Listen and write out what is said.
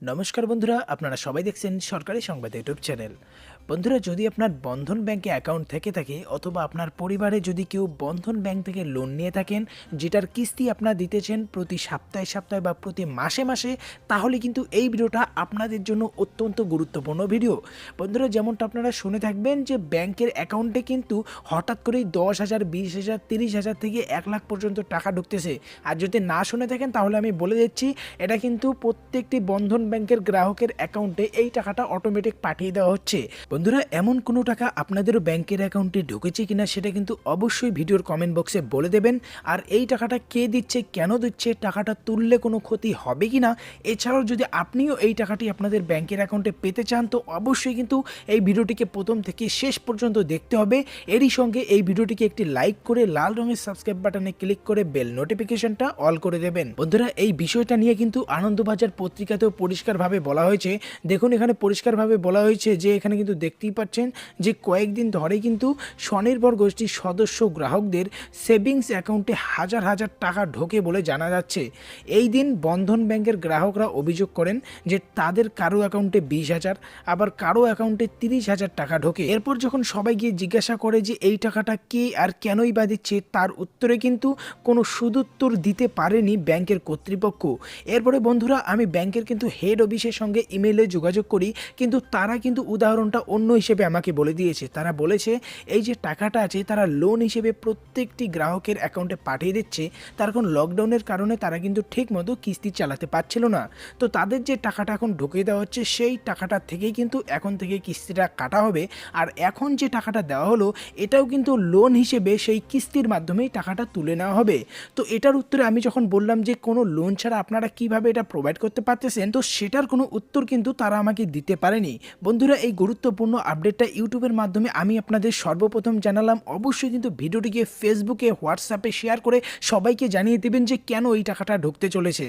নমস্কার বন্ধুরা, আপনারা সবাই দেখছেন সরকারি সংবাদ ইউটিউব চ্যানেল। বন্ধুরা, যদি আপনার বন্ধন ব্যাংকে অ্যাকাউন্ট থেকে থাকে অথবা আপনার পরিবারে যদি কেউ বন্ধন ব্যাংক থেকে লোন নিয়ে থাকেন, যেটার কিস্তি আপনারা দিতেছেন প্রতি সপ্তাহে সপ্তাহে বা প্রতি মাসে মাসে, তাহলে কিন্তু এই ভিডিওটা আপনাদের জন্য অত্যন্ত গুরুত্বপূর্ণ ভিডিও। বন্ধুরা, যেমনটা আপনারা শুনে থাকবেন যে ব্যাংকের অ্যাকাউন্টে কিন্তু হঠাৎ করেই 10,000, 20,000, 30,000 থেকে 1 লাখ পর্যন্ত টাকা ঢুকতেছে। আর যদি না শুনে থাকেন তাহলে আমি বলে দিচ্ছি, এটা কিন্তু প্রত্যেকটি বন্ধন ব্যাংকের গ্রাহকের অ্যাকাউন্টে এই টাকাটা অটোমেটিক পাঠিয়ে দেওয়া হচ্ছে। বন্ধুরা, এমন কোনো টাকা আপনাদেরও ব্যাংকের অ্যাকাউন্টে ঢুকেছে কিনা সেটা কিন্তু অবশ্যই ভিডিওর কমেন্ট বক্সে বলে দেবেন। আর এই টাকাটা কে দিচ্ছে, কেন দিচ্ছে, টাকাটা তুললে কোনো ক্ষতি হবে কিনা, এছাড়াও যদি আপনিও এই টাকাটি আপনাদের ব্যাংকের অ্যাকাউন্টে পেতে চান তো অবশ্যই কিন্তু এই ভিডিওটিকে প্রথম থেকে শেষ পর্যন্ত দেখতে হবে। এরই সঙ্গে এই ভিডিওটিকে একটি লাইক করে লাল রঙের সাবস্ক্রাইব বাটনে ক্লিক করে বেল নোটিফিকেশনটা অল করে দেবেন। বন্ধুরা, এই বিষয়টা নিয়ে কিন্তু আনন্দবাজার পত্রিকাতেও পরিষ্কারভাবে বলা হয়েছে। দেখুন, এখানে পরিষ্কারভাবে বলা হয়েছে যে এখানে কিন্তু দেখতেই পাচ্ছেন যে কয়েকদিন ধরে কিন্তু স্বনির্ভর গোষ্ঠীর সদস্য গ্রাহকদের সেভিংস অ্যাকাউন্টে হাজার হাজার টাকা ঢোকে বলে জানা যাচ্ছে। এই দিন বন্ধন ব্যাংকের গ্রাহকরা অভিযোগ করেন যে তাদের কারো অ্যাকাউন্টে 20,000, আবার কারো অ্যাকাউন্টে 30,000 টাকা ঢোকে। এরপর যখন সবাই গিয়ে জিজ্ঞাসা করে যে এই টাকাটা কে আর কেনই বা দিচ্ছে, তার উত্তরে কিন্তু কোনো সুদুত্তর দিতে পারেনি ব্যাংকের কর্তৃপক্ষ। এরপরে বন্ধুরা, আমি ব্যাংকের কিন্তু হেড অফিসের সঙ্গে ইমেইলে যোগাযোগ করি, কিন্তু তারা কিন্তু উদাহরণটা অন্য হিসেবে আমাকে বলে দিয়েছে। তারা বলেছে এই যে টাকাটা আছে তারা লোন হিসেবে প্রত্যেকটি গ্রাহকের অ্যাকাউন্টে পাঠিয়ে দিচ্ছে, তার এখন লকডাউনের কারণে তারা কিন্তু ঠিক মতো কিস্তি চালাতে পারছিল না। তো তাদের যে টাকাটা এখন ঢুকিয়ে দেওয়া হচ্ছে সেই টাকাটা থেকেই কিন্তু এখন থেকে কিস্তিটা কাটা হবে। আর এখন যে টাকাটা দেওয়া হলো এটাও কিন্তু লোন হিসেবে সেই কিস্তির মাধ্যমেই টাকাটা তুলে নেওয়া হবে। তো এটার উত্তরে আমি যখন বললাম যে কোনো লোন ছাড়া আপনারা কিভাবে এটা প্রোভাইড করতে পারতেছেন, তো সেটার কোনো উত্তর কিন্তু তারা আমাকে দিতে পারেনি। বন্ধুরা, এই গুরুত্বপূর্ণ আপডেটটা ইউটিউবের মাধ্যমে আমি আপনাদের সর্বপ্রথম জানালাম। অবশ্যই কিন্তু ভিডিওটিকে ফেসবুকে, হোয়াটসঅ্যাপে শেয়ার করে সবাইকে জানিয়ে দেবেন যে কেন এই টাকাটা ঢুকতে চলেছে।